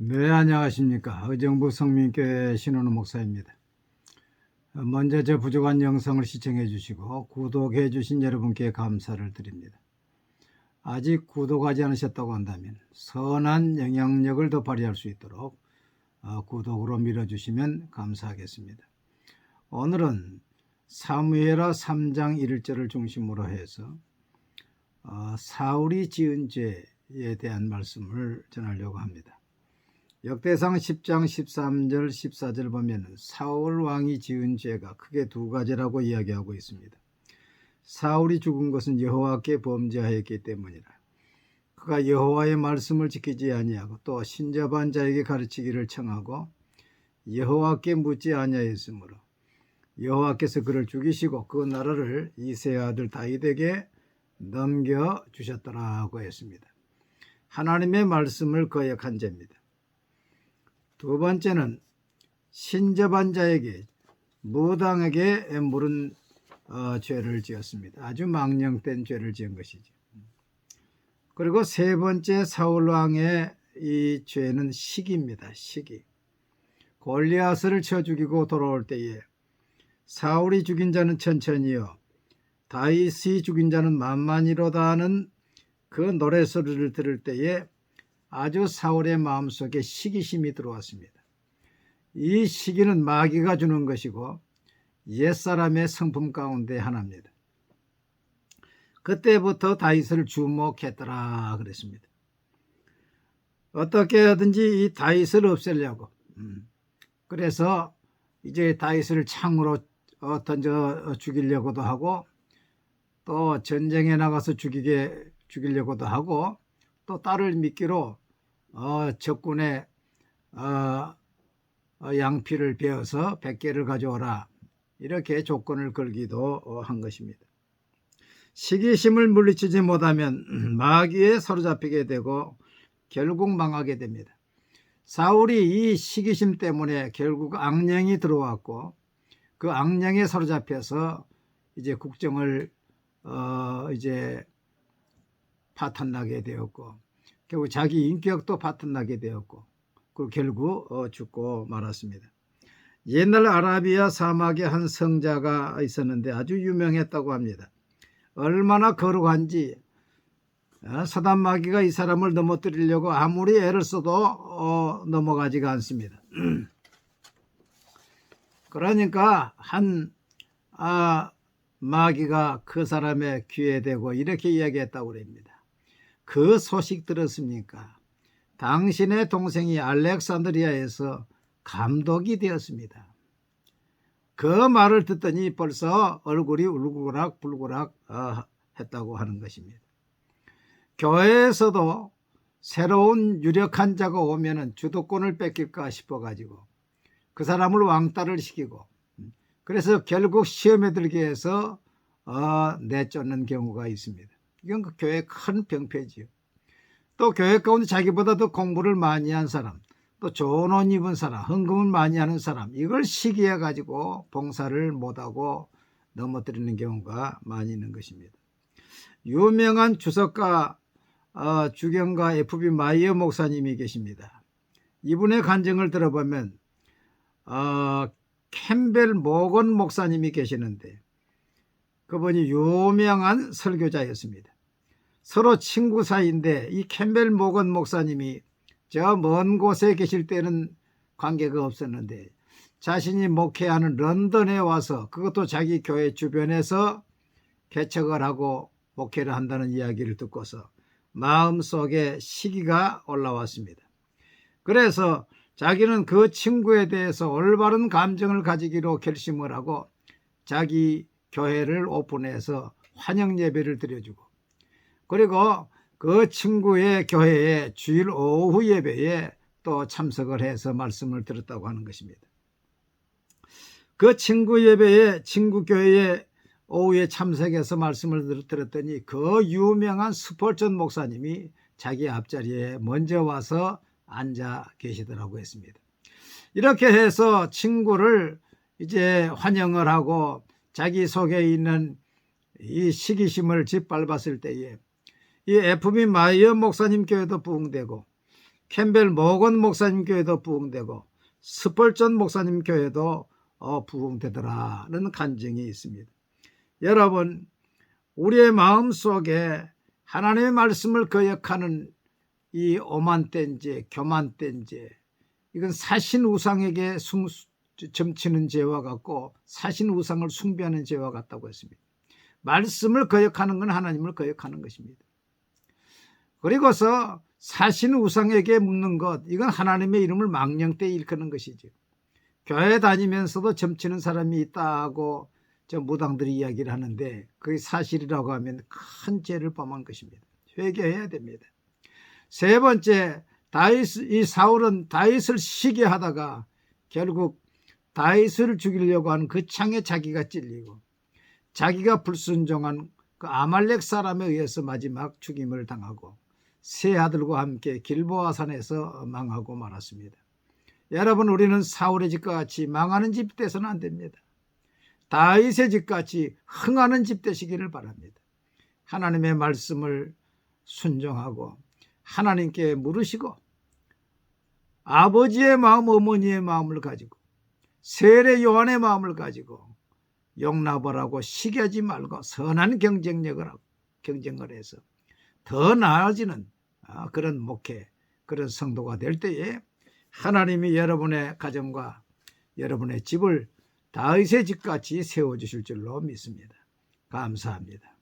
네, 안녕하십니까. 의정부 성민교회 신원우 목사입니다. 먼저 제 부족한 영상을 시청해 주시고 구독해 주신 여러분께 감사를 드립니다. 아직 구독하지 않으셨다고 한다면 선한 영향력을 더 발휘할 수 있도록 구독으로 밀어주시면 감사하겠습니다. 오늘은 사무엘하 3장 1절을 중심으로 해서 사울이 지은 죄에 대한 말씀을 전하려고 합니다. 역대상 10장 13절 14절 보면 사울 왕이 지은 죄가 크게 두 가지라고 이야기하고 있습니다. 사울이 죽은 것은 여호와께 범죄하였기 때문이라. 그가 여호와의 말씀을 지키지 아니하고 또 신접한 자에게 가르치기를 청하고 여호와께 묻지 아니하였으므로 여호와께서 그를 죽이시고 그 나라를 이새의 아들 다윗에게 넘겨주셨더라고 했습니다. 하나님의 말씀을 거역한 죄입니다. 두 번째는 신접한 자에게 무당에게 물은 죄를 지었습니다. 아주 망령된 죄를 지은 것이죠. 그리고 세 번째 사울왕의 이 죄는 시기입니다. 시기. 골리앗을 쳐 죽이고 돌아올 때에 사울이 죽인 자는 천천히요 다윗이 죽인 자는 만만히로다 하는 그 노래소리를 들을 때에 아주 사울의 마음속에 시기심이 들어왔습니다. 이 시기는 마귀가 주는 것이고 옛사람의 성품 가운데 하나입니다. 그때부터 다윗을 주목했더라 그랬습니다. 어떻게 하든지 이 다윗을 없애려고 그래서 이제 다윗을 창으로 던져 죽이려고도 하고 또 전쟁에 나가서 죽이려고도 하고 또 딸을 미끼로 적군의 양피를 베어서 100개를 가져오라 이렇게 조건을 걸기도 한 것입니다. 시기심을 물리치지 못하면 마귀에 사로잡히게 되고 결국 망하게 됩니다. 사울이 이 시기심 때문에 결국 악령이 들어왔고 그 악령에 사로잡혀서 이제 국정을 이제 파탄나게 되었고 결국 자기 인격도 파탄나게 되었고 그리고 결국 죽고 말았습니다. 옛날 아라비아 사막에 한 성자가 있었는데 아주 유명했다고 합니다. 얼마나 거룩한지 사단 마귀가 이 사람을 넘어뜨리려고 아무리 애를 써도 넘어가지가 않습니다. 그러니까 한 마귀가 그 사람의 귀에 대고 이렇게 이야기했다고 합니다. 그 소식 들었습니까? 당신의 동생이 알렉산드리아에서 감독이 되었습니다. 그 말을 듣더니 벌써 얼굴이 울그락불그락 했다고 하는 것입니다. 교회에서도 새로운 유력한 자가 오면 주도권을 뺏길까 싶어가지고 그 사람을 왕따를 시키고 그래서 결국 시험에 들게 해서 내쫓는 경우가 있습니다. 이건 그 교회의 큰 병폐지요. 또 교회 가운데 자기보다 더 공부를 많이 한 사람, 또 좋은 옷 입은 사람, 헌금을 많이 하는 사람, 이걸 시기해 가지고 봉사를 못하고 넘어뜨리는 경우가 많이 있는 것입니다. 유명한 주석가 주경가 F.B. 마이어 목사님이 계십니다. 이분의 간증을 들어보면 캠벨 모건 목사님이 계시는데 그분이 유명한 설교자였습니다. 서로 친구 사이인데 이 캠벨 모건 목사님이 저 먼 곳에 계실 때는 관계가 없었는데 자신이 목회하는 런던에 와서 그것도 자기 교회 주변에서 개척을 하고 목회를 한다는 이야기를 듣고서 마음속에 시기가 올라왔습니다. 그래서 자기는 그 친구에 대해서 올바른 감정을 가지기로 결심을 하고 자기 교회를 오픈해서 환영 예배를 드려주고 그리고 그 친구의 교회에 주일 오후 예배에 또 참석을 해서 말씀을 들었다고 하는 것입니다. 그 친구 예배에 친구 교회에 오후에 참석해서 말씀을 들었더니 그 유명한 스폴전 목사님이 자기 앞자리에 먼저 와서 앉아 계시더라고 했습니다. 이렇게 해서 친구를 이제 환영을 하고 자기 속에 있는 이 시기심을 짓밟았을 때에 이 F.B. 마이어 목사님 교회도 부흥되고 캠벨 모건 목사님 교회도 부흥되고 스펄전 목사님 교회도 부흥되더라는 간증이 있습니다. 여러분, 우리의 마음속에 하나님의 말씀을 거역하는 이 오만된 죄, 교만된 죄, 이건 사신 우상에게 점치는 죄와 같고 사신 우상을 숭배하는 죄와 같다고 했습니다. 말씀을 거역하는 건 하나님을 거역하는 것입니다. 그리고서 사신 우상에게 묻는 것, 이건 하나님의 이름을 망령되이 일컫는 것이죠. 교회 다니면서도 점치는 사람이 있다고 저 무당들이 이야기를 하는데 그게 사실이라고 하면 큰 죄를 범한 것입니다. 회개해야 됩니다. 세 번째, 이 사울은 다윗을 시게 하다가 결국 다윗을 죽이려고 하는 그 창에 자기가 찔리고 자기가 불순종한 그 아말렉 사람에 의해서 마지막 죽임을 당하고 세 아들과 함께 길보아 산에서 망하고 말았습니다. 여러분, 우리는 사울의 집과 같이 망하는 집 돼서는 안 됩니다. 다윗의 집같이 흥하는 집 되시기를 바랍니다. 하나님의 말씀을 순종하고 하나님께 물으시고 아버지의 마음, 어머니의 마음을 가지고 세례 요한의 마음을 가지고 용납을 하고 시기하지 말고 선한 경쟁을 해서 더 나아지는 그런 목회, 그런 성도가 될 때에 하나님이 여러분의 가정과 여러분의 집을 다윗의 집같이 세워주실 줄로 믿습니다. 감사합니다.